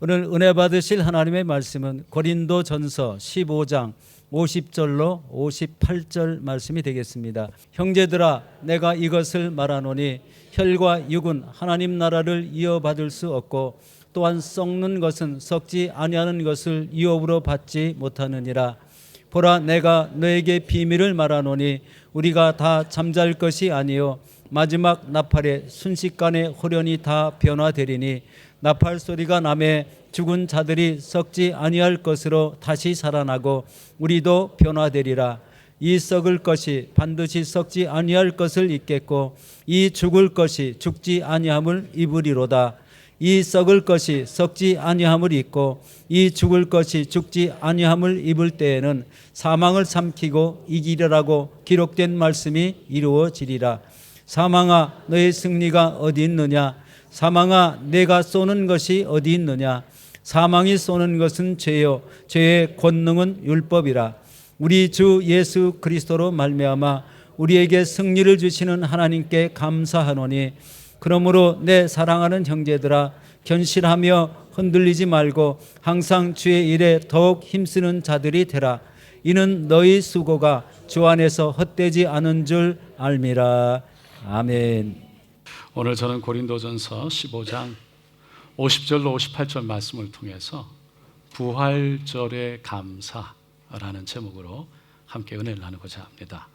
오늘 은혜 받으실 하나님의 말씀은 고린도전서 15장 50절로 58절 말씀이 되겠습니다. 형제들아, 내가 이것을 말하노니 혈과 육은 하나님 나라를 이어받을 수 없고 또한 썩는 것은 썩지 아니하는 것을 유업으로 받지 못하느니라. 보라, 내가 너에게 비밀을 말하노니 우리가 다 잠잘 것이 아니요 마지막 나팔에 순식간에 호련히 다 변화되리니 나팔 소리가 나매 죽은 자들이 썩지 아니할 것으로 다시 살아나고 우리도 변화되리라. 이 썩을 것이 반드시 썩지 아니할 것을 입겠고 이 죽을 것이 죽지 아니함을 입으리로다. 이 썩을 것이 썩지 아니함을 입고 이 죽을 것이 죽지 아니함을 입을 때에는 사망을 삼키고 이기려라고 기록된 말씀이 이루어지리라. 사망아, 너의 승리가 어디 있느냐? 사망아, 내가 쏘는 것이 어디 있느냐? 사망이 쏘는 것은 죄요 죄의 권능은 율법이라. 우리 주 예수 그리스도로 말미암아 우리에게 승리를 주시는 하나님께 감사하노니 그러므로 내 사랑하는 형제들아, 견실하며 흔들리지 말고 항상 주의 일에 더욱 힘쓰는 자들이 되라. 이는 너희 수고가 주 안에서 헛되지 않은 줄 알미라. 아멘. 오늘 저는 고린도전서 15장 50절로 58절 말씀을 통해서 부활절의 감사라는 제목으로 함께 은혜를 나누고자 합니다.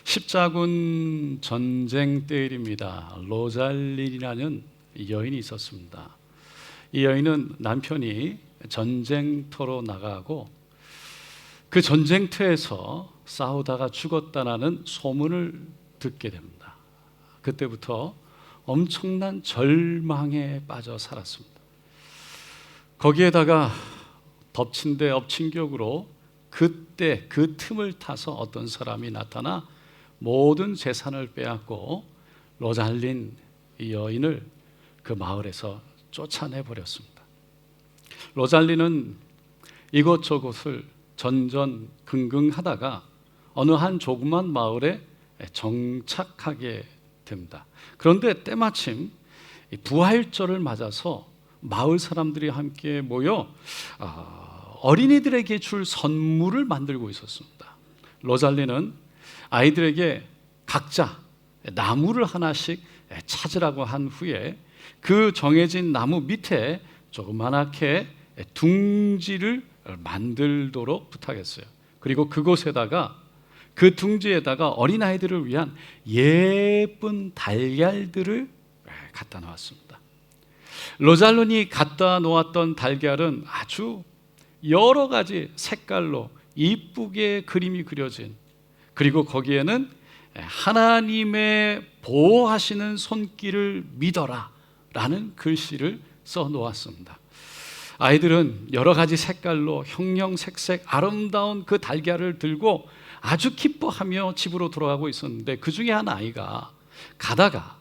십자군 전쟁 때 일입니다. 로잘린이라는 여인이 있었습니다. 이 여인은 남편이 전쟁터로 나가고 그 전쟁터에서 싸우다가 죽었다는 소문을 듣게 됩니다. 그때부터 엄청난 절망에 빠져 살았습니다. 거기에다가 덮친 데 엎친 격으로 그때 그 틈을 타서 어떤 사람이 나타나 모든 재산을 빼앗고 로잘린 이 여인을 그 마을에서 쫓아내버렸습니다. 로잘린은 이곳저곳을 전전긍긍하다가 어느 한 조그만 마을에 정착하게 됩니다. 그런데 때마침 부활절을 맞아서 마을 사람들이 함께 모여 어린이들에게 줄 선물을 만들고 있었습니다. 로잘린은 아이들에게 각자 나무를 하나씩 찾으라고 한 후에 그 정해진 나무 밑에 조그맣게 둥지를 만들도록 부탁했어요. 그리고 그곳에다가 그 둥지에다가 어린아이들을 위한 예쁜 달걀들을 갖다 놓았습니다. 로잘린이 갖다 놓았던 달걀은 아주 여러 가지 색깔로 이쁘게 그림이 그려진, 그리고 거기에는 하나님의 보호하시는 손길을 믿어라 라는 글씨를 써 놓았습니다. 아이들은 여러 가지 색깔로 형형색색 아름다운 그 달걀을 들고 아주 기뻐하며 집으로 돌아가고 있었는데 그 중에 한 아이가 가다가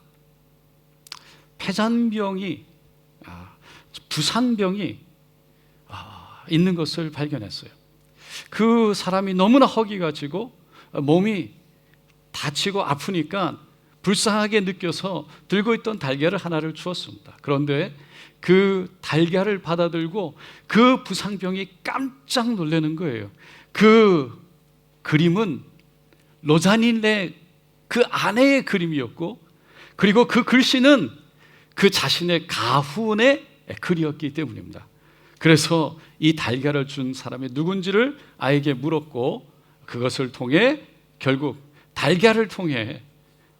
폐잔병이 부산병이 있는 것을 발견했어요. 그 사람이 너무나 허기가 지고 몸이 다치고 아프니까 불쌍하게 느껴서 들고 있던 달걀을 하나를 주었습니다. 그런데 그 달걀을 받아들고 그 부상병이 깜짝 놀라는 거예요. 그 그림은 로잘린의 그 아내의 그림이었고, 그리고 그 글씨는 그 자신의 가훈의 글이었기 때문입니다. 그래서 이 달걀을 준 사람이 누군지를 아이에게 물었고, 그것을 통해 결국 달걀을 통해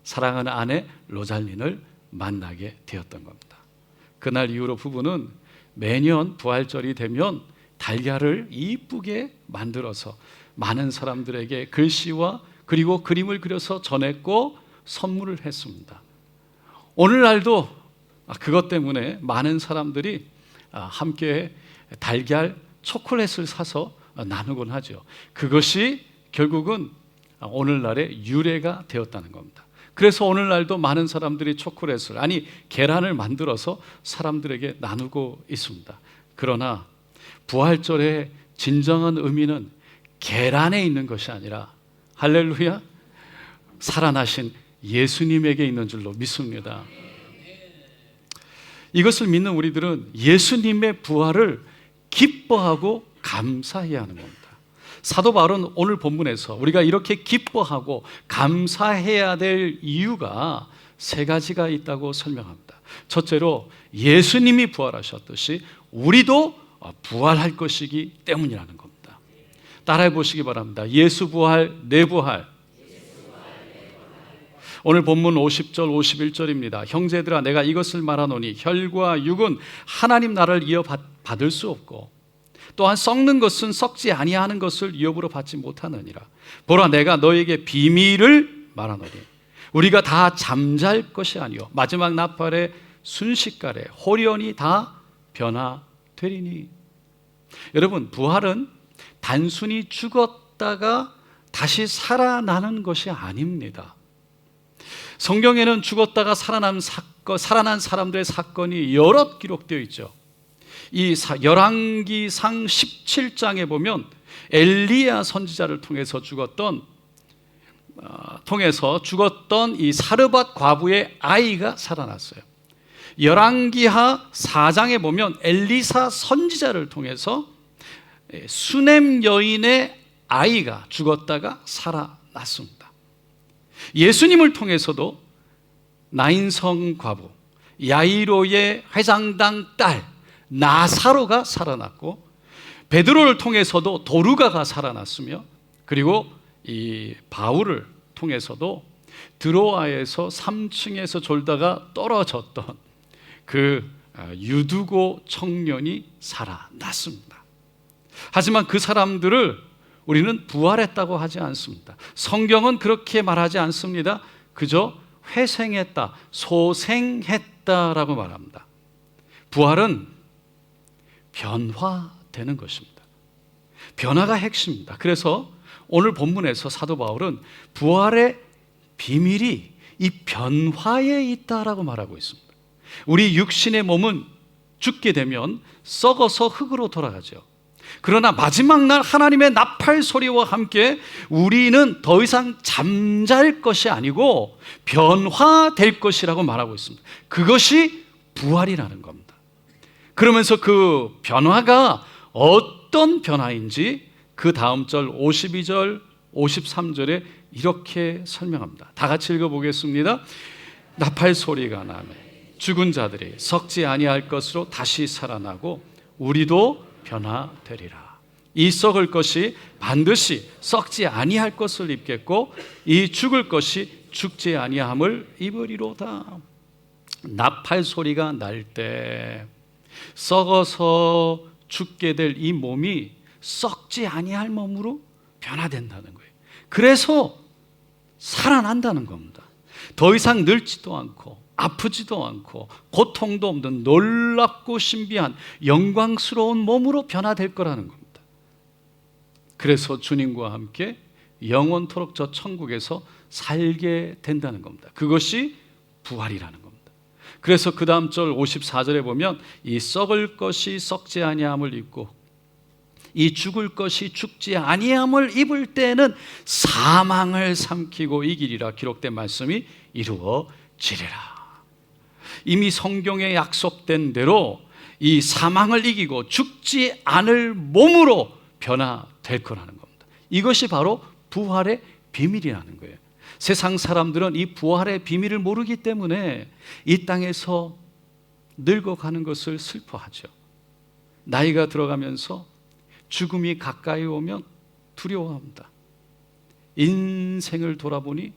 사랑하는 아내 로잘린을 만나게 되었던 겁니다. 그날 이후로 부부는 매년 부활절이 되면 달걀을 이쁘게 만들어서 많은 사람들에게 글씨와 그리고 그림을 그려서 전했고 선물을 했습니다. 오늘날도 그것 때문에 많은 사람들이 함께 달걀, 초콜릿을 사서 나누곤 하죠. 그것이 결국은 오늘날의 유래가 되었다는 겁니다. 그래서 오늘날도 많은 사람들이 초콜릿을, 아니 계란을 만들어서 사람들에게 나누고 있습니다. 그러나 부활절의 진정한 의미는 계란에 있는 것이 아니라, 할렐루야, 살아나신 예수님에게 있는 줄로 믿습니다. 이것을 믿는 우리들은 예수님의 부활을 기뻐하고 감사해야 하는 겁니다. 사도 바울은 오늘 본문에서 우리가 이렇게 기뻐하고 감사해야 될 이유가 세 가지가 있다고 설명합니다. 첫째로 예수님이 부활하셨듯이 우리도 부활할 것이기 때문이라는 겁니다. 따라해 보시기 바랍니다. 예수 부활, 내 부활. 오늘 본문 50절 51절입니다. 형제들아 내가 이것을 말하노니 혈과 육은 하나님 나라를 이어받을 수 없고 또한 썩는 것은 썩지 아니하는 것을 이업으로 받지 못하느니라. 보라 내가 너에게 비밀을 말하노니 우리가 다 잠잘 것이 아니요 마지막 나팔의 순식간에 호련히 다 변화되리니. 여러분, 부활은 단순히 죽었다가 다시 살아나는 것이 아닙니다. 성경에는 죽었다가 살아난 사람들의 사건이 여럿 기록되어 있죠. 이 열왕기상 17장에 보면 엘리야 선지자를 통해서 죽었던 이 사르밧 과부의 아이가 살아났어요. 열왕기하 4장에 보면 엘리사 선지자를 통해서 수넴 여인의 아이가 죽었다가 살아났습니다. 예수님을 통해서도 나인성 과부, 야이로의 회장당 딸 나사로가 살아났고, 베드로를 통해서도 도르가가 살아났으며, 그리고 이 바울을 통해서도 드로아에서 3층에서 졸다가 떨어졌던 그 유두고 청년이 살아났습니다. 하지만 그 사람들을 우리는 부활했다고 하지 않습니다. 성경은 그렇게 말하지 않습니다. 그저 회생했다, 소생했다라고 말합니다. 부활은 변화되는 것입니다. 변화가 핵심입니다. 그래서 오늘 본문에서 사도 바울은 부활의 비밀이 이 변화에 있다라고 말하고 있습니다. 우리 육신의 몸은 죽게 되면 썩어서 흙으로 돌아가죠. 그러나 마지막 날 하나님의 나팔 소리와 함께 우리는 더 이상 잠잘 것이 아니고 변화될 것이라고 말하고 있습니다. 그것이 부활이라는 겁니다. 그러면서 그 변화가 어떤 변화인지 그 다음 절 52절 53절에 이렇게 설명합니다. 다 같이 읽어보겠습니다. 나팔 소리가 나매 죽은 자들이 썩지 아니할 것으로 다시 살아나고 우리도 변화되리라. 이 썩을 것이 반드시 썩지 아니할 것을 입겠고 이 죽을 것이 죽지 아니함을 입으리로다. 나팔 소리가 날 때 썩어서 죽게 될 이 몸이 썩지 아니할 몸으로 변화된다는 거예요. 그래서 살아난다는 겁니다. 더 이상 늙지도 않고 아프지도 않고 고통도 없는 놀랍고 신비한 영광스러운 몸으로 변화될 거라는 겁니다. 그래서 주님과 함께 영원토록 저 천국에서 살게 된다는 겁니다. 그것이 부활이라는 겁니다. 그래서 그 다음 절 54절에 보면 이 썩을 것이 썩지 아니함을 입고 이 죽을 것이 죽지 아니함을 입을 때는 사망을 삼키고 이기리라 기록된 말씀이 이루어지리라. 이미 성경에 약속된 대로 이 사망을 이기고 죽지 않을 몸으로 변화될 거라는 겁니다. 이것이 바로 부활의 비밀이라는 거예요. 세상 사람들은 이 부활의 비밀을 모르기 때문에 이 땅에서 늙어가는 것을 슬퍼하죠. 나이가 들어가면서 죽음이 가까이 오면 두려워합니다. 인생을 돌아보니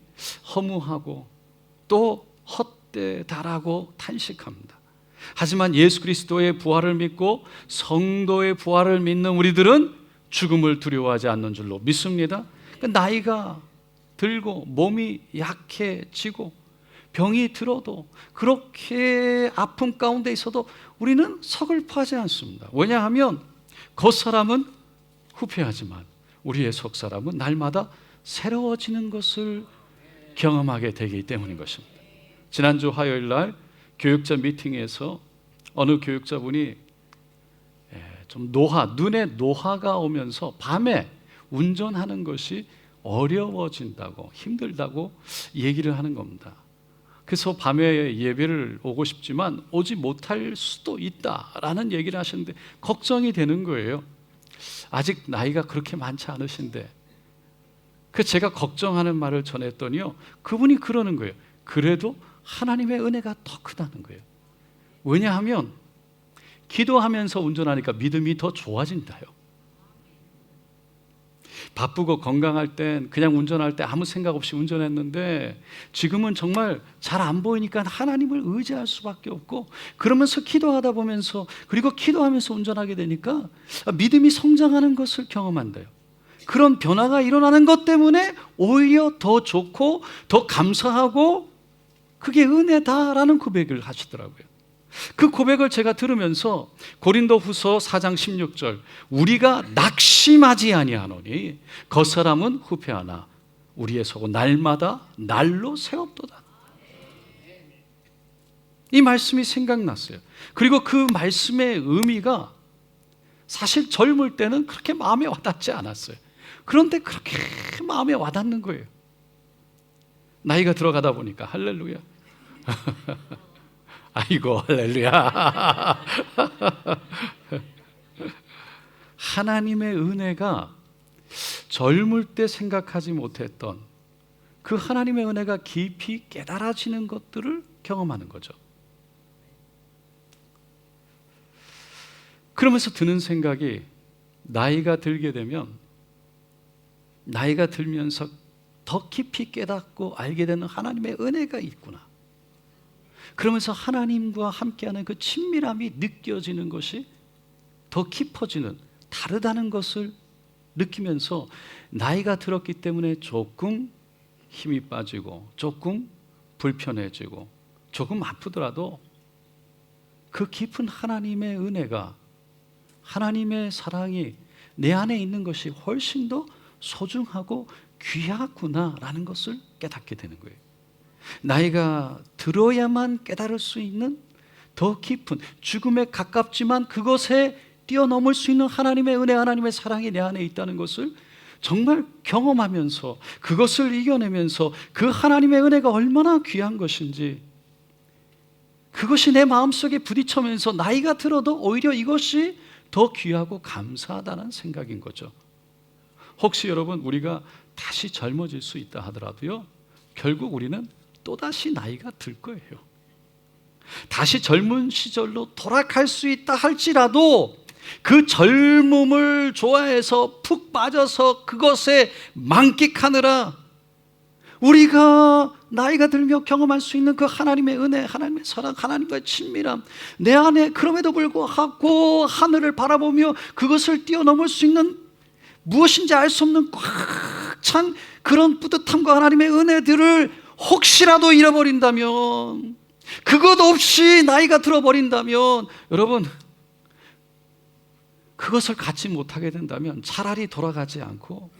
허무하고 또 헛되다라고 탄식합니다. 하지만 예수 그리스도의 부활을 믿고 성도의 부활을 믿는 우리들은 죽음을 두려워하지 않는 줄로 믿습니다. 나이가 들고 몸이 약해지고 병이 들어도 그렇게 아픔 가운데 있어도 우리는 서글퍼하지 않습니다. 왜냐하면 겉사람은 후패하지만 우리의 속사람은 날마다 새로워지는 것을 경험하게 되기 때문인 것입니다. 지난주 화요일 날 교육자 미팅에서 어느 교육자분이 좀 눈에 노화가 오면서 밤에 운전하는 것이 어려워진다고 힘들다고 얘기를 하는 겁니다. 그래서 밤에 예배를 오고 싶지만 오지 못할 수도 있다라는 얘기를 하시는데 걱정이 되는 거예요. 아직 나이가 그렇게 많지 않으신데. 그래서 제가 걱정하는 말을 전했더니요, 그분이 그러는 거예요. 그래도 하나님의 은혜가 더 크다는 거예요. 왜냐하면 기도하면서 운전하니까 믿음이 더 좋아진다요. 바쁘고 건강할 땐 그냥 운전할 때 아무 생각 없이 운전했는데 지금은 정말 잘 안 보이니까 하나님을 의지할 수밖에 없고, 그러면서 기도하다 보면서, 그리고 기도하면서 운전하게 되니까 믿음이 성장하는 것을 경험한대요. 그런 변화가 일어나는 것 때문에 오히려 더 좋고 더 감사하고 그게 은혜다라는 고백을 하시더라고요. 그 고백을 제가 들으면서 고린도후서 4장 16절, 우리가 낙심하지 아니하노니 겉사람은 후패하나 우리의 속은 날마다 날로 새롭도다. 이 말씀이 생각났어요. 그리고 그 말씀의 의미가 사실 젊을 때는 그렇게 마음에 와닿지 않았어요. 그런데 그렇게 마음에 와닿는 거예요. 나이가 들어가다 보니까. 할렐루야. 아이고 할렐루야. 하나님의 은혜가 젊을 때 생각하지 못했던 그 하나님의 은혜가 깊이 깨달아지는 것들을 경험하는 거죠. 그러면서 드는 생각이, 나이가 들게 되면, 나이가 들면서 더 깊이 깨닫고 알게 되는 하나님의 은혜가 있구나. 그러면서 하나님과 함께하는 그 친밀함이 느껴지는 것이 더 깊어지는, 다르다는 것을 느끼면서 나이가 들었기 때문에 조금 힘이 빠지고 조금 불편해지고 조금 아프더라도 그 깊은 하나님의 은혜가, 하나님의 사랑이 내 안에 있는 것이 훨씬 더 소중하고 귀하구나라는 것을 깨닫게 되는 거예요. 나이가 들어야만 깨달을 수 있는 더 깊은, 죽음에 가깝지만 그것에 뛰어넘을 수 있는 하나님의 은혜, 하나님의 사랑이 내 안에 있다는 것을 정말 경험하면서, 그것을 이겨내면서 그 하나님의 은혜가 얼마나 귀한 것인지, 그것이 내 마음속에 부딪히면서 나이가 들어도 오히려 이것이 더 귀하고 감사하다는 생각인 거죠. 혹시 여러분, 우리가 다시 젊어질 수 있다 하더라도요, 결국 우리는 또다시 나이가 들 거예요. 다시 젊은 시절로 돌아갈 수 있다 할지라도 그 젊음을 좋아해서 푹 빠져서 그것에 만끽하느라 우리가 나이가 들며 경험할 수 있는 그 하나님의 은혜, 하나님의 사랑, 하나님과의 친밀함, 내 안에 그럼에도 불구하고 하늘을 바라보며 그것을 뛰어넘을 수 있는, 무엇인지 알 수 없는 꽉 찬 그런 뿌듯함과 하나님의 은혜들을 혹시라도 잃어버린다면, 그것 없이 나이가 들어버린다면, 여러분, 그것을 갖지 못하게 된다면 차라리 돌아가지 않고,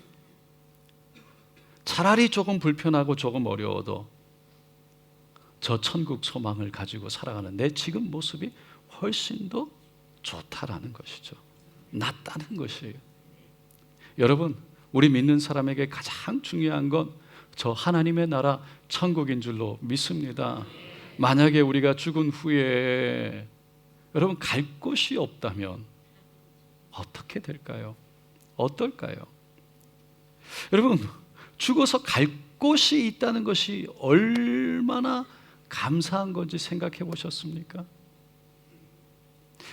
차라리 조금 불편하고 조금 어려워도 저 천국 소망을 가지고 살아가는 내 지금 모습이 훨씬 더 좋다라는 것이죠. 낫다는 것이에요. 여러분, 우리 믿는 사람에게 가장 중요한 건 저 하나님의 나라 천국인 줄로 믿습니다. 만약에 우리가 죽은 후에 여러분 갈 곳이 없다면 어떻게 될까요? 어떨까요? 여러분, 죽어서 갈 곳이 있다는 것이 얼마나 감사한 건지 생각해 보셨습니까?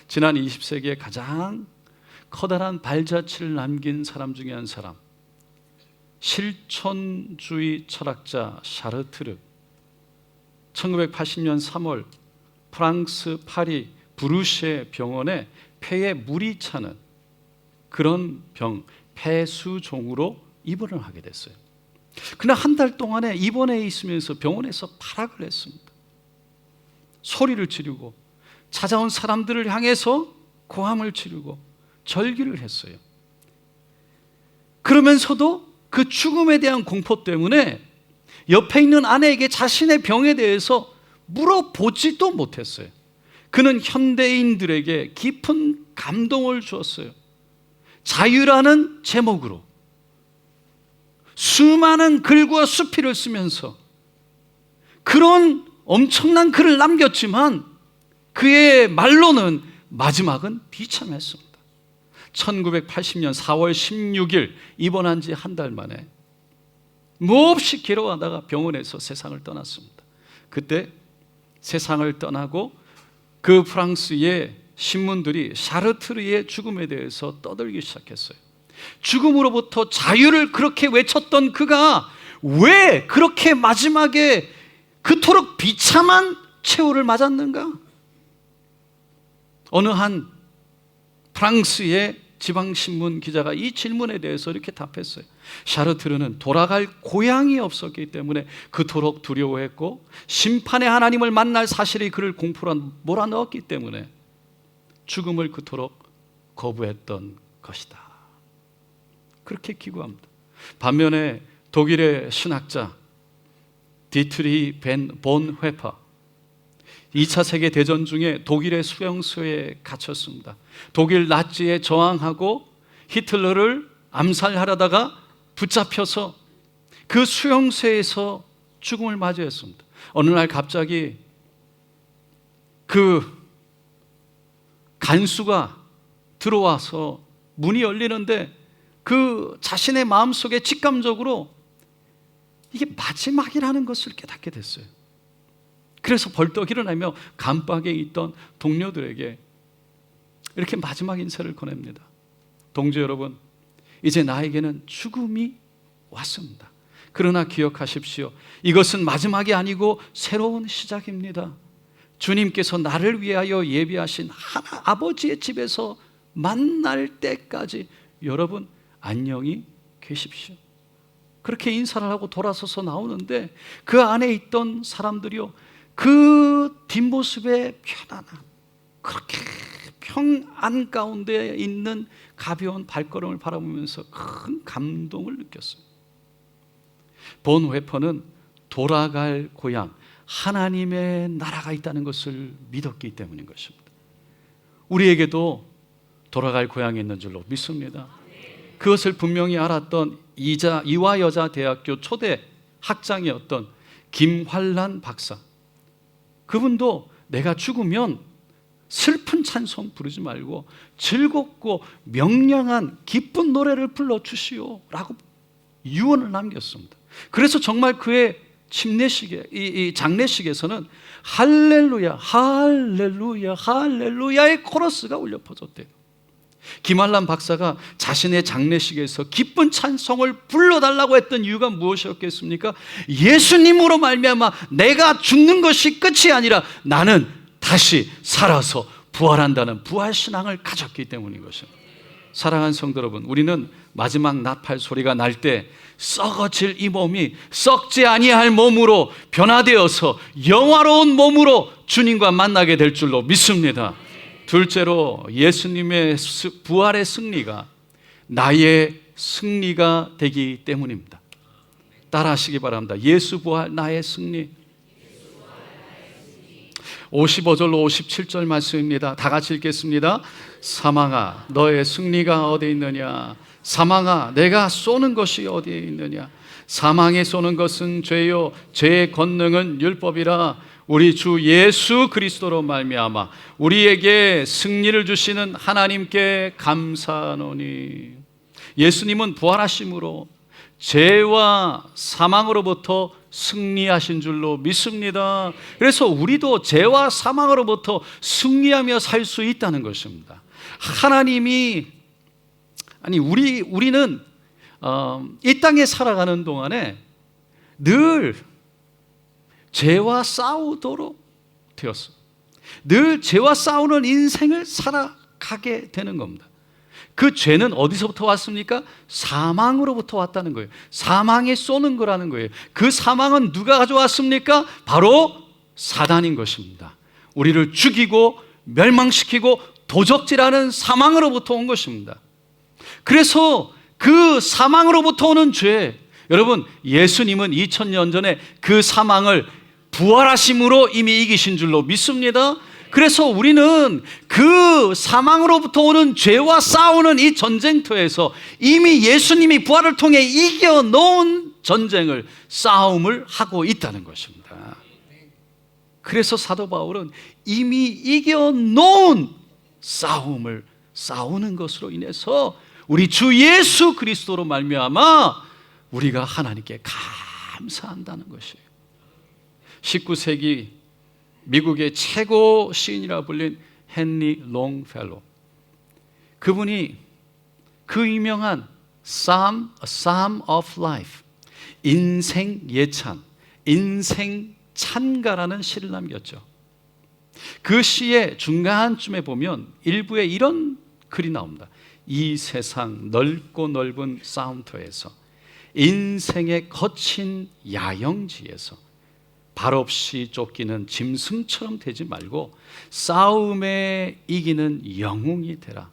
지난 20세기에 가장 커다란 발자취를 남긴 사람 중에 한 사람, 실존주의 철학자 샤르트르, 1980년 3월 프랑스 파리 브루쉐 병원에 폐에 물이 차는 그런 병, 폐수종으로 입원을 하게 됐어요. 그날 한 달 동안에 입원해 있으면서 병원에서 발악을 했습니다. 소리를 지르고 찾아온 사람들을 향해서 고함을 지르고 절규를 했어요. 그러면서도 그 죽음에 대한 공포 때문에 옆에 있는 아내에게 자신의 병에 대해서 물어보지도 못했어요. 그는 현대인들에게 깊은 감동을 주었어요. 자유라는 제목으로 수많은 글과 수필을 쓰면서 그런 엄청난 글을 남겼지만 그의 말로는 마지막은 비참했습니다. 1980년 4월 16일 입원한 지 한 달 만에 몹시 괴로워하다가 병원에서 세상을 떠났습니다. 그때 세상을 떠나고 그 프랑스의 신문들이 샤르트르의 죽음에 대해서 떠들기 시작했어요. 죽음으로부터 자유를 그렇게 외쳤던 그가 왜 그렇게 마지막에 그토록 비참한 최후를 맞았는가? 어느 한 프랑스의 지방신문 기자가 이 질문에 대해서 이렇게 답했어요. 샤르트르는 돌아갈 고향이 없었기 때문에 그토록 두려워했고 심판의 하나님을 만날 사실이 그를 공포로 몰아넣었기 때문에 죽음을 그토록 거부했던 것이다. 그렇게 기고합니다. 반면에 독일의 신학자 디트리 본 회퍼, 2차 세계대전 중에 독일의 수용소에 갇혔습니다. 독일 나치에 저항하고 히틀러를 암살하려다가 붙잡혀서 그 수용소에서 죽음을 맞이했습니다. 어느 날 갑자기 그 간수가 들어와서 문이 열리는데 그 자신의 마음속에 직감적으로 이게 마지막이라는 것을 깨닫게 됐어요. 그래서 벌떡 일어나며 감방에 있던 동료들에게 이렇게 마지막 인사를 건넵니다. 동지 여러분, 이제 나에게는 죽음이 왔습니다. 그러나 기억하십시오. 이것은 마지막이 아니고 새로운 시작입니다. 주님께서 나를 위하여 예비하신 하나 아버지의 집에서 만날 때까지 여러분 안녕히 계십시오. 그렇게 인사를 하고 돌아서서 나오는데 그 안에 있던 사람들이요, 그 뒷모습의 편안함, 그렇게 평안 가운데 있는 가벼운 발걸음을 바라보면서 큰 감동을 느꼈어요. 본 회퍼는 돌아갈 고향 하나님의 나라가 있다는 것을 믿었기 때문인 것입니다. 우리에게도 돌아갈 고향이 있는 줄로 믿습니다. 그것을 분명히 알았던 이화여자대학교 초대 학장이었던 김환란 박사, 그분도 내가 죽으면 슬픈 찬송 부르지 말고 즐겁고 명량한 기쁜 노래를 불러주시오 라고 유언을 남겼습니다. 그래서 정말 그의 침례식에, 이 장례식에서는 할렐루야 할렐루야 할렐루야의 코러스가 울려 퍼졌대요. 김환란 박사가 자신의 장례식에서 기쁜 찬송을 불러달라고 했던 이유가 무엇이었겠습니까? 예수님으로 말미암아 내가 죽는 것이 끝이 아니라 나는 다시 살아서 부활한다는 부활신앙을 가졌기 때문인 것입니다. 사랑하는 성도 여러분, 우리는 마지막 나팔 소리가 날 때 썩어질 이 몸이 썩지 아니할 몸으로 변화되어서 영화로운 몸으로 주님과 만나게 될 줄로 믿습니다. 둘째로 예수님의 부활의 승리가 나의 승리가 되기 때문입니다. 따라하시기 바랍니다. 예수 부활 나의 승리. 55절로 57절 말씀입니다. 다 같이 읽겠습니다. 사망아 너의 승리가 어디 있느냐? 사망아 내가 쏘는 것이 어디에 있느냐? 사망에 쏘는 것은 죄요 죄의 권능은 율법이라. 우리 주 예수 그리스도로 말미암아 우리에게 승리를 주시는 하나님께 감사하노니. 예수님은 부활하심으로 죄와 사망으로부터 승리하신 줄로 믿습니다. 그래서 우리도 죄와 사망으로부터 승리하며 살 수 있다는 것입니다. 하나님이 우리는 이 땅에 살아가는 동안에 늘 죄와 싸우도록 되었어. 늘 죄와 싸우는 인생을 살아가게 되는 겁니다. 그 죄는 어디서부터 왔습니까? 사망으로부터 왔다는 거예요. 사망에 쏘는 거라는 거예요. 그 사망은 누가 가져왔습니까? 바로 사단인 것입니다. 우리를 죽이고 멸망시키고 도적질하는 사망으로부터 온 것입니다. 그래서 그 사망으로부터 오는 죄, 여러분 예수님은 2000년 전에 그 사망을 부활하심으로 이미 이기신 줄로 믿습니다. 그래서 우리는 그 사망으로부터 오는 죄와 싸우는 이 전쟁터에서 이미 예수님이 부활을 통해 이겨놓은 전쟁을, 싸움을 하고 있다는 것입니다. 그래서 사도 바울은 이미 이겨놓은 싸움을 싸우는 것으로 인해서 우리 주 예수 그리스도로 말미암아 우리가 하나님께 감사한다는 것이에요. 19세기 미국의 최고 시인이라 불린 헨리 롱펠로, 그분이 그 유명한 A Psalm of Life, 인생 예찬, 인생 찬가라는 시를 남겼죠. 그 시의 중간쯤에 보면 일부에 이런 글이 나옵니다. 이 세상 넓고 넓은 싸움터에서, 인생의 거친 야영지에서 발 없이 쫓기는 짐승처럼 되지 말고 싸움에 이기는 영웅이 되라.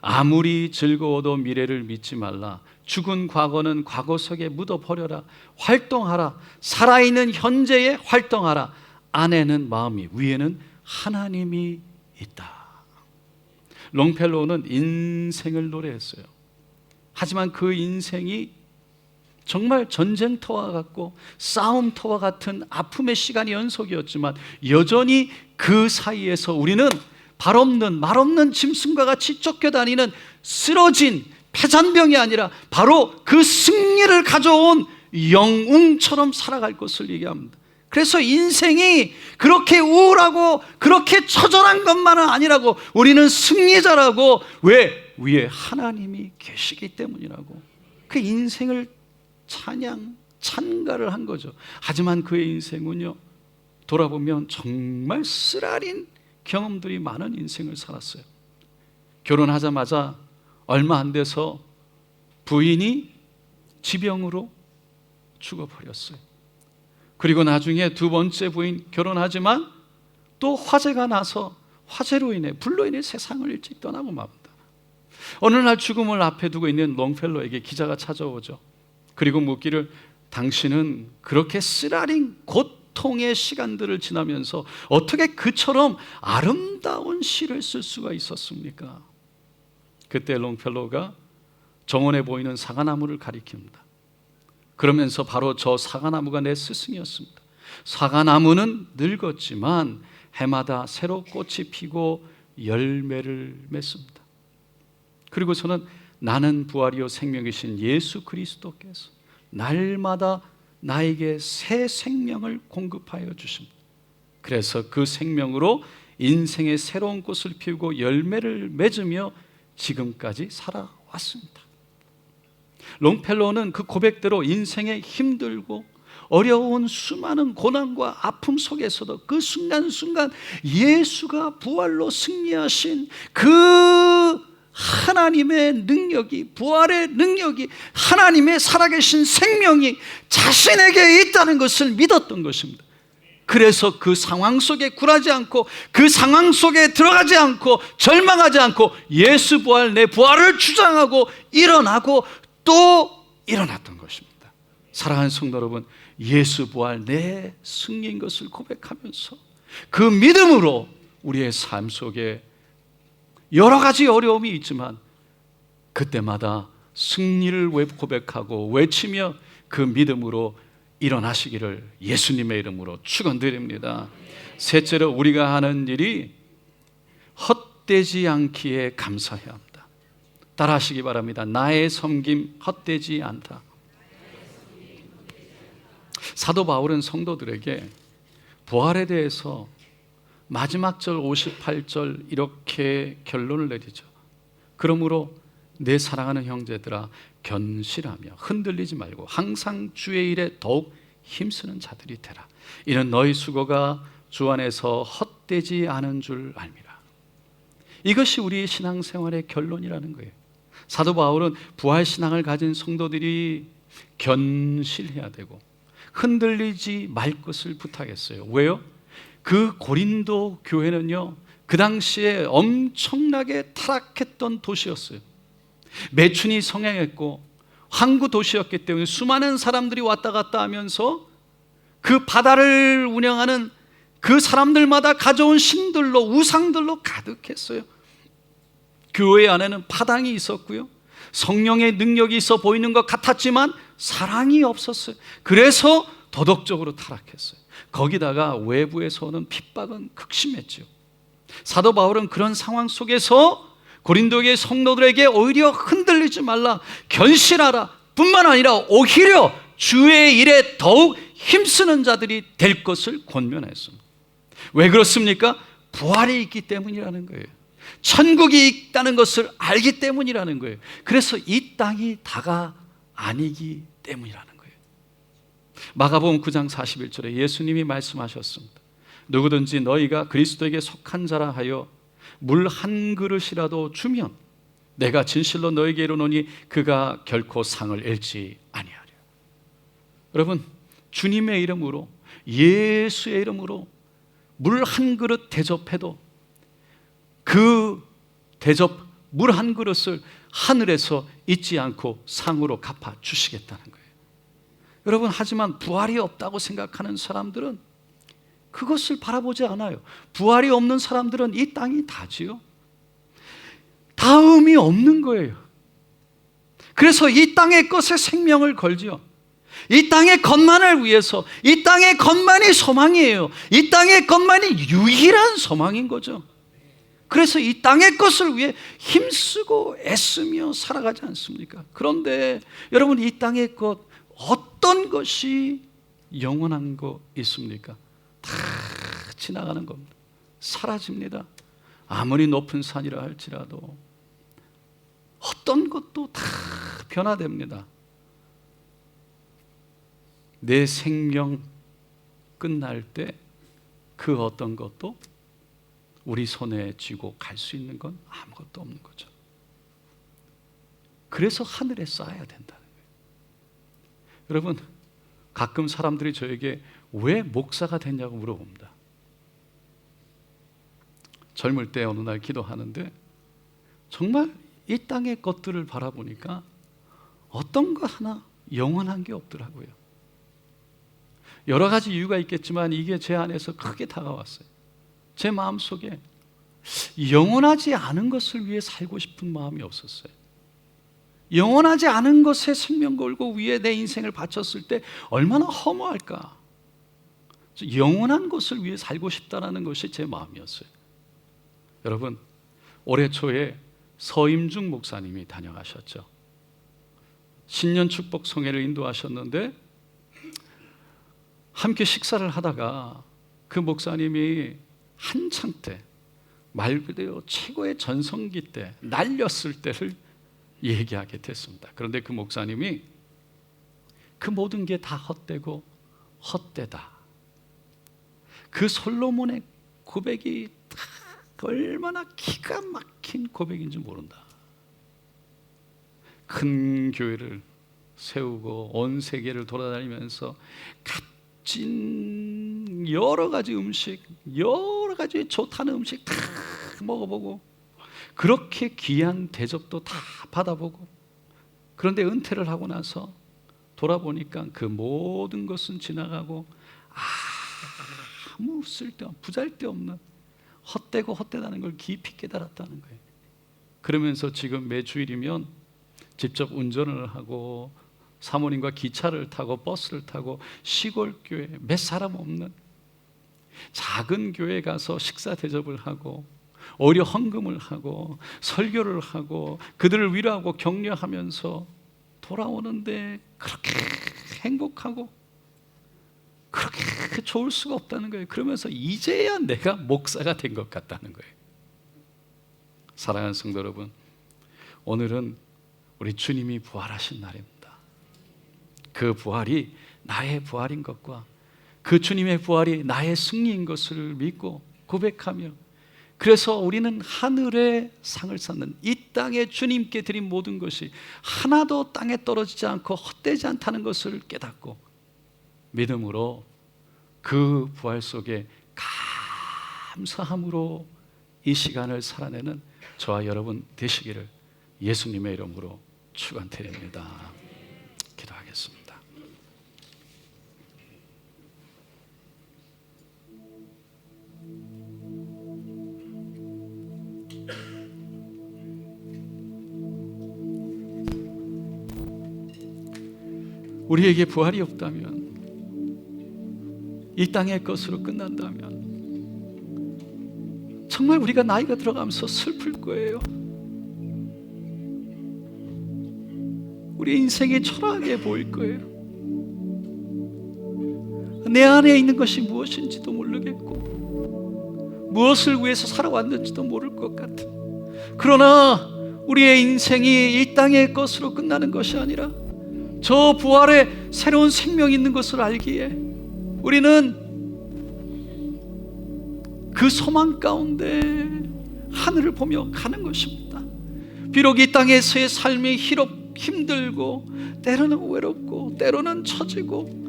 아무리 즐거워도 미래를 믿지 말라. 죽은 과거는 과거 속에 묻어버려라. 활동하라. 살아있는 현재에 활동하라. 안에는 마음이, 위에는 하나님이 있다. 롱펠로우는 인생을 노래했어요. 하지만 그 인생이 정말 전쟁터와 같고 싸움터와 같은 아픔의 시간이 연속이었지만 여전히 그 사이에서 우리는 발 없는 말 없는 짐승과 같이 쫓겨다니는 쓰러진 패잔병이 아니라 바로 그 승리를 가져온 영웅처럼 살아갈 것을 얘기합니다. 그래서 인생이 그렇게 우울하고 그렇게 처절한 것만은 아니라고, 우리는 승리자라고. 왜? 위에 하나님이 계시기 때문이라고. 그 인생을 찬가를 한 거죠. 하지만 그의 인생은요, 돌아보면 정말 쓰라린 경험들이 많은 인생을 살았어요. 결혼하자마자 얼마 안 돼서 부인이 지병으로 죽어버렸어요. 그리고 나중에 두 번째 부인 결혼하지만 또 화재가 나서 화재로 인해, 불로 인해 세상을 일찍 떠나고 맙니다. 어느 날 죽음을 앞에 두고 있는 롱펠로에게 기자가 찾아오죠. 그리고 묻기를, 당신은 그렇게 쓰라린 고통의 시간들을 지나면서 어떻게 그처럼 아름다운 시를 쓸 수가 있었습니까? 그때 롱펠로가 정원에 보이는 사과나무를 가리킵니다. 그러면서 바로 저 사과나무가 내 스승이었습니다. 사과나무는 늙었지만 해마다 새로 꽃이 피고 열매를 맺습니다. 그리고서는 나는 부활이요 생명이신 예수 그리스도께서 날마다 나에게 새 생명을 공급하여 주십니다. 그래서 그 생명으로 인생의 새로운 꽃을 피우고 열매를 맺으며 지금까지 살아왔습니다. 롱펠로는 그 고백대로 인생의 힘들고 어려운 수많은 고난과 아픔 속에서도 그 순간순간 예수가 부활로 승리하신 그 하나님의 능력이, 부활의 능력이, 하나님의 살아계신 생명이 자신에게 있다는 것을 믿었던 것입니다. 그래서 그 상황 속에 굴하지 않고, 그 상황 속에 들어가지 않고, 절망하지 않고 예수 부활, 내 부활을 주장하고 일어나고 또 일어났던 것입니다. 사랑하는 성도 여러분, 예수 부활 내 승리인 것을 고백하면서 그 믿음으로 우리의 삶 속에 여러 가지 어려움이 있지만 그때마다 승리를 고백하고 외치며 그 믿음으로 일어나시기를 예수님의 이름으로 축원드립니다. 셋째로, 우리가 하는 일이 헛되지 않기에 감사해야 합니다. 따라하시기 바랍니다. 나의 섬김 헛되지 않다. 사도 바울은 성도들에게 부활에 대해서 마지막 절 58절 이렇게 결론을 내리죠. 그러므로 내 사랑하는 형제들아, 견실하며 흔들리지 말고 항상 주의 일에 더욱 힘쓰는 자들이 되라. 이는 너희 수고가 주 안에서 헛되지 않은 줄 알미라. 이것이 우리의 신앙생활의 결론이라는 거예요. 사도 바울은 부활신앙을 가진 성도들이 견실해야 되고 흔들리지 말 것을 부탁했어요. 왜요? 그 고린도 교회는요, 그 당시에 엄청나게 타락했던 도시였어요. 매춘이 성행했고 항구 도시였기 때문에 수많은 사람들이 왔다 갔다 하면서 그 바다를 운영하는 그 사람들마다 가져온 신들로, 우상들로 가득했어요. 교회 안에는 파당이 있었고요, 성령의 능력이 있어 보이는 것 같았지만 사랑이 없었어요. 그래서 도덕적으로 타락했어요. 거기다가 외부에서 오는 핍박은 극심했죠. 사도 바울은 그런 상황 속에서 고린도의 성도들에게 오히려 흔들리지 말라, 견실하라 뿐만 아니라 오히려 주의 일에 더욱 힘쓰는 자들이 될 것을 권면했습니다. 왜 그렇습니까? 부활이 있기 때문이라는 거예요. 천국이 있다는 것을 알기 때문이라는 거예요. 그래서 이 땅이 다가 아니기 때문이라는 거예요. 마가복음 9장 41절에 예수님이 말씀하셨습니다. 누구든지 너희가 그리스도에게 속한 자라 하여 물 한 그릇이라도 주면 내가 진실로 너에게 이르노니 그가 결코 상을 잃지 아니하리라. 여러분, 주님의 이름으로, 예수의 이름으로 물 한 그릇 대접해도 그 대접 물 한 그릇을 하늘에서 잊지 않고 상으로 갚아 주시겠다는 거예요. 여러분, 하지만 부활이 없다고 생각하는 사람들은 그것을 바라보지 않아요. 부활이 없는 사람들은 이 땅이 다지요. 다음이 없는 거예요. 그래서 이 땅의 것에 생명을 걸지요. 이 땅의 것만을 위해서, 이 땅의 것만이 소망이에요. 이 땅의 것만이 유일한 소망인 거죠. 그래서 이 땅의 것을 위해 힘쓰고 애쓰며 살아가지 않습니까? 그런데 여러분, 이 땅의 것 어떤 것이 영원한 거 있습니까? 다 지나가는 겁니다. 사라집니다. 아무리 높은 산이라 할지라도 어떤 것도 다 변화됩니다. 내 생명 끝날 때 그 어떤 것도 우리 손에 쥐고 갈 수 있는 건 아무것도 없는 거죠. 그래서 하늘에 쌓아야 된다는 거예요. 여러분, 가끔 사람들이 저에게 왜 목사가 됐냐고 물어봅니다. 젊을 때 어느 날 기도하는데 정말 이 땅의 것들을 바라보니까 어떤 거 하나 영원한 게 없더라고요. 여러 가지 이유가 있겠지만 이게 제 안에서 크게 다가왔어요. 제 마음속에 영원하지 않은 것을 위해 살고 싶은 마음이 없었어요. 영원하지 않은 것에 생명 걸고 위에 내 인생을 바쳤을 때 얼마나 허무할까. 영원한 것을 위해 살고 싶다는 것이 제 마음이었어요. 여러분, 올해 초에 서임중 목사님이 다녀가셨죠. 신년 축복 성회를 인도하셨는데 함께 식사를 하다가 그 목사님이 한창 때, 말 그대로 최고의 전성기 때, 날렸을 때를 얘기하게 됐습니다. 그런데 그 목사님이 그 모든 게 다 헛되고 헛되다, 그 솔로몬의 고백이 얼마나 기가 막힌 고백인지 모른다. 큰 교회를 세우고 온 세계를 돌아다니면서 값진 여러 가지 음식, 여러 가지 좋다는 음식 다 먹어보고 그렇게 귀한 대접도 다 받아보고, 그런데 은퇴를 하고 나서 돌아보니까 그 모든 것은 지나가고 아무 쓸데없는, 부잘데없는, 헛되고 헛되다는 걸 깊이 깨달았다는 거예요. 그러면서 지금 매주일이면 직접 운전을 하고 사모님과 기차를 타고 버스를 타고 시골 교회, 몇 사람 없는 작은 교회에 가서 식사 대접을 하고 오히려 헌금을 하고 설교를 하고 그들을 위로하고 격려하면서 돌아오는데 그렇게 행복하고 그렇게 좋을 수가 없다는 거예요. 그러면서 이제야 내가 목사가 된 것 같다는 거예요. 사랑하는 성도 여러분, 오늘은 우리 주님이 부활하신 날입니다. 그 부활이 나의 부활인 것과 그 주님의 부활이 나의 승리인 것을 믿고 고백하며, 그래서 우리는 하늘의 상을 쌓는, 이 땅에 주님께 드린 모든 것이 하나도 땅에 떨어지지 않고 헛되지 않다는 것을 깨닫고 믿음으로 그 부활 속에 감사함으로 이 시간을 살아내는 저와 여러분 되시기를 예수님의 이름으로 축원드립니다. 기도하겠습니다. 우리에게 부활이 없다면 이 땅의 것으로 끝난다면 정말 우리가 나이가 들어가면서 슬플 거예요. 우리 인생이 초라하게 보일 거예요. 내 안에 있는 것이 무엇인지도 모르겠고 무엇을 위해서 살아왔는지도 모를 것 같은, 그러나 우리의 인생이 이 땅의 것으로 끝나는 것이 아니라 저 부활의 새로운 생명이 있는 것을 알기에 우리는 그 소망 가운데 하늘을 보며 가는 것입니다. 비록 이 땅에서의 삶이 힘들고 때로는 외롭고 때로는 처지고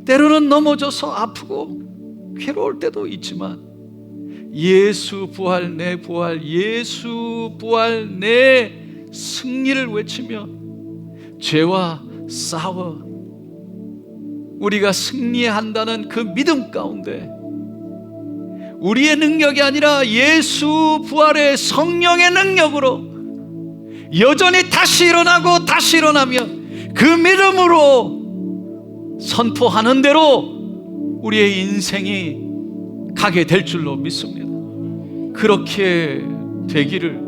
때로는 넘어져서 아프고 괴로울 때도 있지만 예수 부활 내 부활, 예수 부활 내 승리를 외치며 죄와 싸워 우리가 승리한다는 그 믿음 가운데 우리의 능력이 아니라 예수 부활의 성령의 능력으로 여전히 다시 일어나고 다시 일어나며 그 믿음으로 선포하는 대로 우리의 인생이 가게 될 줄로 믿습니다. 그렇게 되기를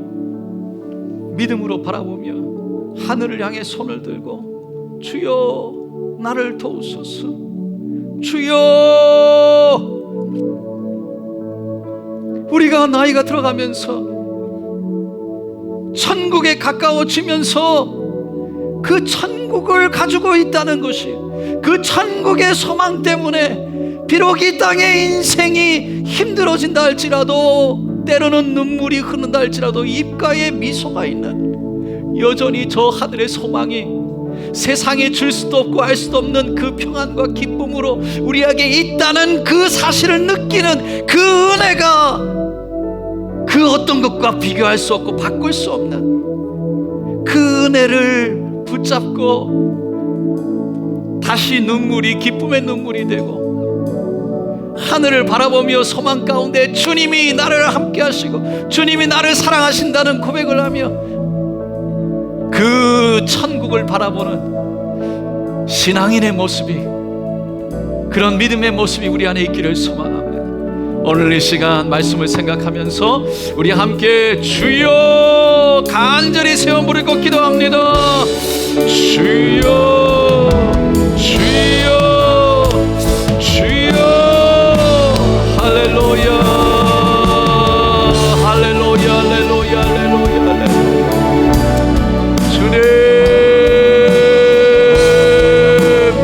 믿음으로 바라보며 하늘을 향해 손을 들고 주여 나를 도우소서, 주여. 우리가 나이가 들어가면서 천국에 가까워지면서 그 천국을 가지고 있다는 것이, 그 천국의 소망 때문에 비록 이 땅의 인생이 힘들어진다 할지라도, 때로는 눈물이 흐른다 할지라도 입가에 미소가 있는 여전히 저 하늘의 소망이 세상에 줄 수도 없고 알 수도 없는 그 평안과 기쁨으로 우리에게 있다는 그 사실을 느끼는 그 은혜가 그 어떤 것과 비교할 수 없고 바꿀 수 없는 그 은혜를 붙잡고 다시 눈물이 기쁨의 눈물이 되고 하늘을 바라보며 소망 가운데 주님이 나를 함께 하시고 주님이 나를 사랑하신다는 고백을 하며 그 천국을 바라보는 신앙인의 모습이, 그런 믿음의 모습이 우리 안에 있기를 소망합니다. 오늘 이 시간 말씀을 생각하면서 우리 함께 주여 간절히 세워 부르고 기도합니다. 주여 주여 주여. 할렐루야 할렐루야 할렐루야 할렐루야.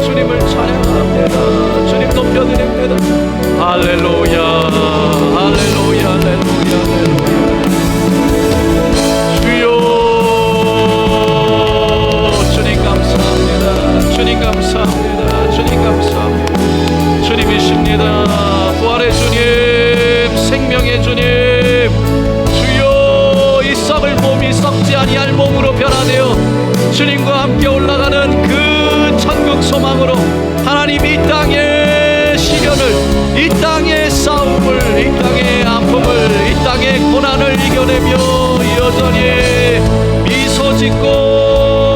주님을 찬양합니다. 주님 높여드립니다. 할렐루야 할렐루야 할렐루야 할렐루야. 주여 주님 감사합니다. 주님 감사합니다. 주님 감사합니다. 주님이십니다. 부활의 주님, 생명의 주님, 주여 이 썩을 몸이 썩지 아니할 몸으로 변화되어 주님과 함께 올라가는 그 천국 소망으로 하나님 이 땅의 시련을, 이 땅의 싸움을, 이 땅의 아픔을, 이 땅의 고난을 이겨내며 여전히 미소 짓고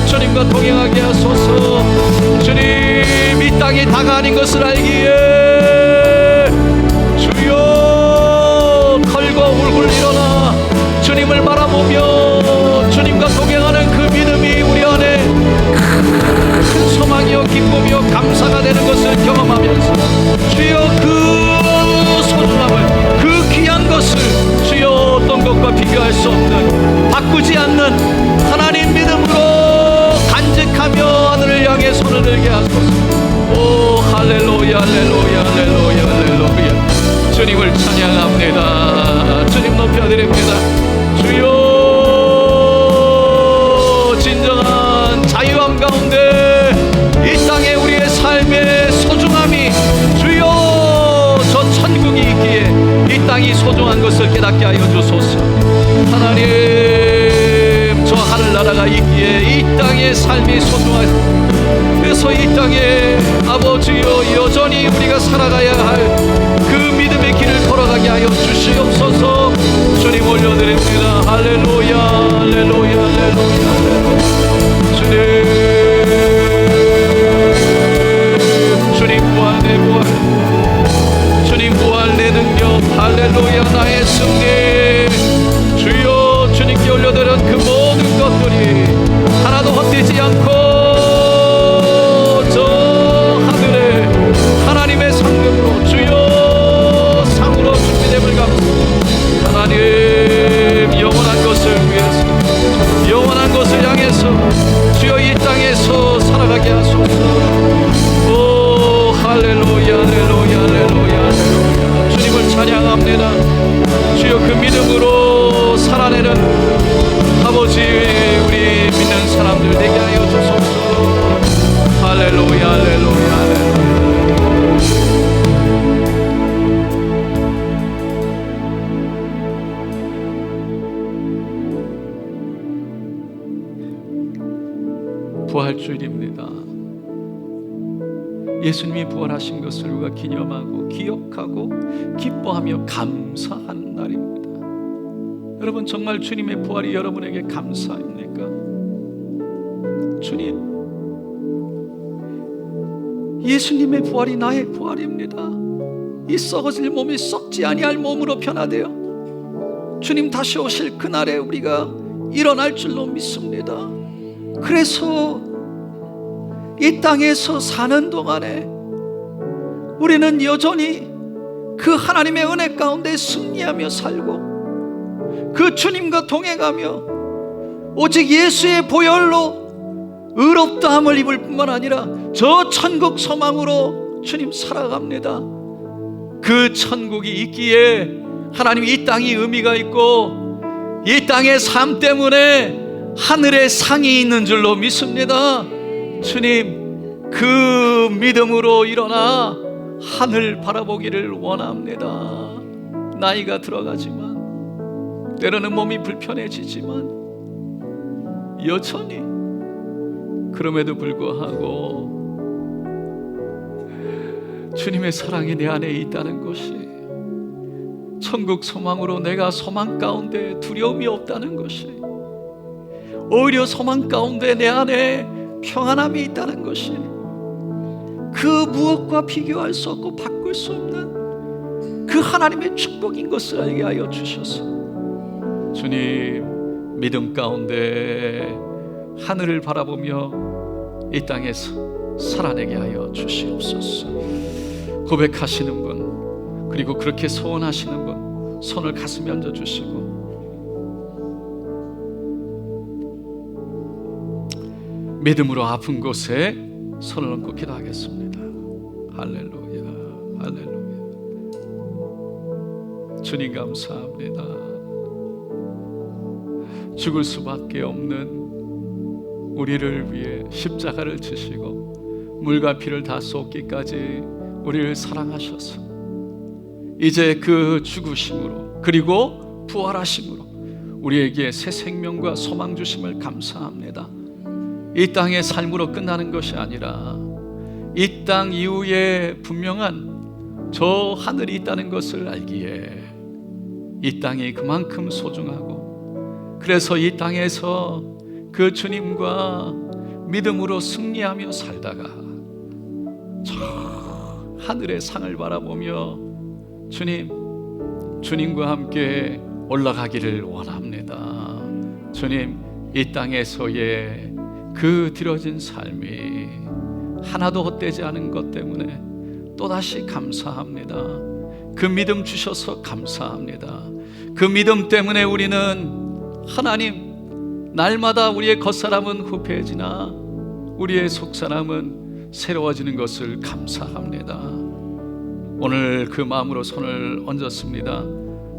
주님과 동행하게 하소서. 주님 이 땅이 다가 아닌 것을 알기에 주여 털고 울굴 일어나 주님을 바라보며 주님과 동행하는 그 믿음이 우리 안에 큰 소망이요 기쁨이요 감사가 되는 것을 경험하면서 주여 그 소중함을, 그 귀한 것을 주여 어떤 것과 비교할 수 없는 바꾸지 않는 하나님 믿음으로 간직하며 하늘을 향해 손을 들게 하소서. 오 할렐루야 할렐루야 할렐루야 할렐루야. 주님을 찬양합니다. 주님 높여드립니다. 주여 진정한 자유함 가운데 이 땅에 우리의 삶의 소중함이, 주여 저 천국이 있기에 이 땅이 소중한 것을 깨닫게 하여 주소서. 하나님 저 하늘나라가 있기에 이 땅의 삶이 소중하고, 그래서 이 땅에 아버지여 여전히 우리가 살아가야 할 그 믿음의 길을 걸어가게 하여 주시옵소서. 주님 올려드립니다. 할렐루야 할렐루야 할렐루야 할렐루야. 주님 부활 할렐루야. 나의 승리 주여, 주님께 올려드린 그 모든 것들이 하나도 헛되지 않고 저 하늘에 하나님의 상급으로 주여 상으로 준비됨을 감사합니다. 하나님, 영원한 것을 위해서, 영원한 것을 향해서 주여 이 땅에서 살아가게 하소서. 오 할렐루야, 할렐루야, 할렐루야, 할렐루야. 주님을 찬양합니다. 주여 그 믿음으로 살아내는 아버지, 우리 믿는 사람들 되게 하여 주소서. 할렐루야, 할렐루야, 할렐루야. 부활주일입니다. 예수님이 부활하신 것을 우리가 기념하고 기억하고 기뻐하며 감사하는 날입니다. 여러분, 정말 주님의 부활이 여러분에게 감사입니까? 주님, 예수님의 부활이 나의 부활입니다. 이 썩어질 몸이 썩지 아니할 몸으로 변화되어 주님 다시 오실 그날에 우리가 일어날 줄로 믿습니다. 그래서 이 땅에서 사는 동안에 우리는 여전히 그 하나님의 은혜 가운데 승리하며 살고 그 주님과 동행하며 오직 예수의 보혈로 의롭다함을 입을 뿐만 아니라 저 천국 소망으로 주님 살아갑니다. 그 천국이 있기에 하나님 이 땅이 의미가 있고 이 땅의 삶 때문에 하늘의 상이 있는 줄로 믿습니다. 주님, 그 믿음으로 일어나 하늘 바라보기를 원합니다. 나이가 들어가지만 때로는 몸이 불편해지지만 여전히 그럼에도 불구하고 주님의 사랑이 내 안에 있다는 것이, 천국 소망으로 내가 소망 가운데 두려움이 없다는 것이, 오히려 소망 가운데 내 안에 평안함이 있다는 것이 그 무엇과 비교할 수 없고 바꿀 수 없는 그 하나님의 축복인 것을 알게 하여 주셔서 주님, 믿음 가운데 하늘을 바라보며 이 땅에서 살아내게 하여 주시옵소서. 고백하시는 분, 그리고 그렇게 소원하시는 분 손을 가슴에 얹어주시고 믿음으로 아픈 곳에 손을 얹고 기도하겠습니다. 할렐루야, 할렐루야. 주님 감사합니다. 죽을 수밖에 없는 우리를 위해 십자가를 지시고 물과 피를 다 쏟기까지 우리를 사랑하셔서 이제 그 죽으심으로 그리고 부활하심으로 우리에게 새 생명과 소망 주심을 감사합니다. 이 땅의 삶으로 끝나는 것이 아니라 이 땅 이후에 분명한 저 하늘이 있다는 것을 알기에 이 땅이 그만큼 소중하고, 그래서 이 땅에서 그 주님과 믿음으로 승리하며 살다가 저 하늘의 상을 바라보며 주님과 함께 올라가기를 원합니다. 주님, 이 땅에서의 그 드려진 삶이 하나도 헛되지 않은 것 때문에 또다시 감사합니다. 그 믿음 주셔서 감사합니다. 그 믿음 때문에 우리는 하나님, 날마다 우리의 겉사람은 후패해지나 우리의 속사람은 새로워지는 것을 감사합니다. 오늘 그 마음으로 손을 얹었습니다.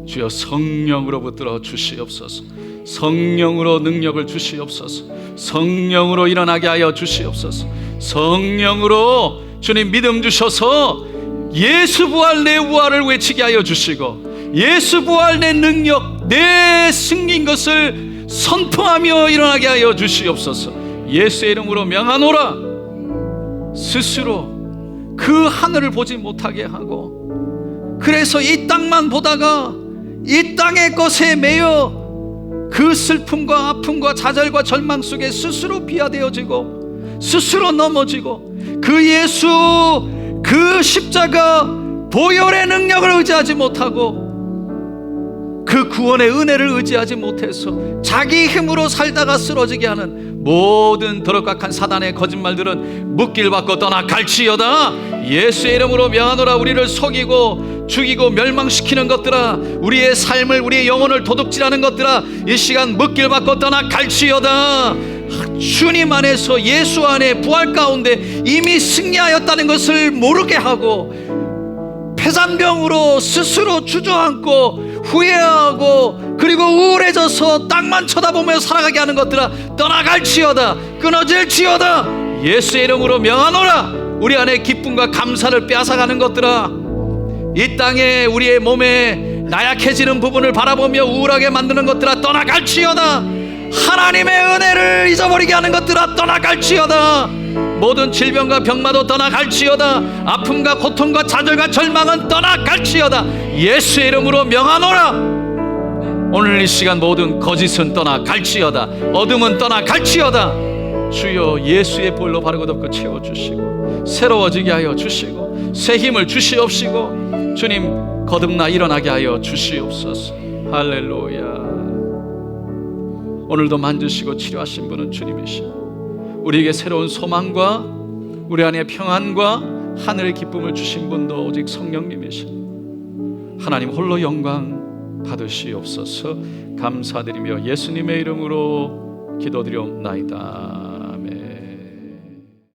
주여, 성령으로 붙들어 주시옵소서. 성령으로 능력을 주시옵소서. 성령으로 일어나게 하여 주시옵소서. 성령으로 주님 믿음 주셔서 예수 부활 내 부활을 외치게 하여 주시고, 예수 부활 내 능력 내 승리인 것을 선포하며 일어나게 하여 주시옵소서. 예수의 이름으로 명하노라. 스스로 그 하늘을 보지 못하게 하고, 그래서 이 땅만 보다가 이 땅의 것에 매여 그 슬픔과 아픔과 좌절과 절망 속에 스스로 비하되어지고 스스로 넘어지고, 그 예수 그 십자가 보혈의 능력을 의지하지 못하고 그 구원의 은혜를 의지하지 못해서 자기 힘으로 살다가 쓰러지게 하는 모든 더럽각한 사단의 거짓말들은 묻길 받고 떠나 갈지어다. 예수의 이름으로 명하노라. 우리를 속이고 죽이고 멸망시키는 것들아, 우리의 삶을, 우리의 영혼을 도둑질하는 것들아, 이 시간 묻길 받고 떠나 갈지어다. 주님 안에서, 예수 안에, 부활 가운데 이미 승리하였다는 것을 모르게 하고 폐산병으로 스스로 주저앉고 후회하고 그리고 우울해져서 땅만 쳐다보며 살아가게 하는 것들아, 떠나갈지어다. 끊어질지어다. 예수의 이름으로 명하노라. 우리 안에 기쁨과 감사를 빼앗아가는 것들아, 이 땅에 우리의 몸에 나약해지는 부분을 바라보며 우울하게 만드는 것들아, 떠나갈지어다. 하나님의 은혜를 잊어버리게 하는 것들아, 떠나갈지어다. 모든 질병과 병마도 떠나갈지어다. 아픔과 고통과 좌절과 절망은 떠나갈지어다. 예수의 이름으로 명하노라. 오늘 이 시간 모든 거짓은 떠나갈지어다. 어둠은 떠나갈지어다. 주여, 예수의 볼로 바르고 덮고 채워주시고 새로워지게 하여 주시고 새 힘을 주시옵시고 주님, 거듭나 일어나게 하여 주시옵소서. 할렐루야. 오늘도 만지시고 치료하신 분은 주님이시고 우리에게 새로운 소망과 우리 안에 평안과 하늘의 기쁨을 주신 분도 오직 성령님이시고 하나님 홀로 영광 받으시옵소서. 감사드리며 예수님의 이름으로 기도드리옵나이다.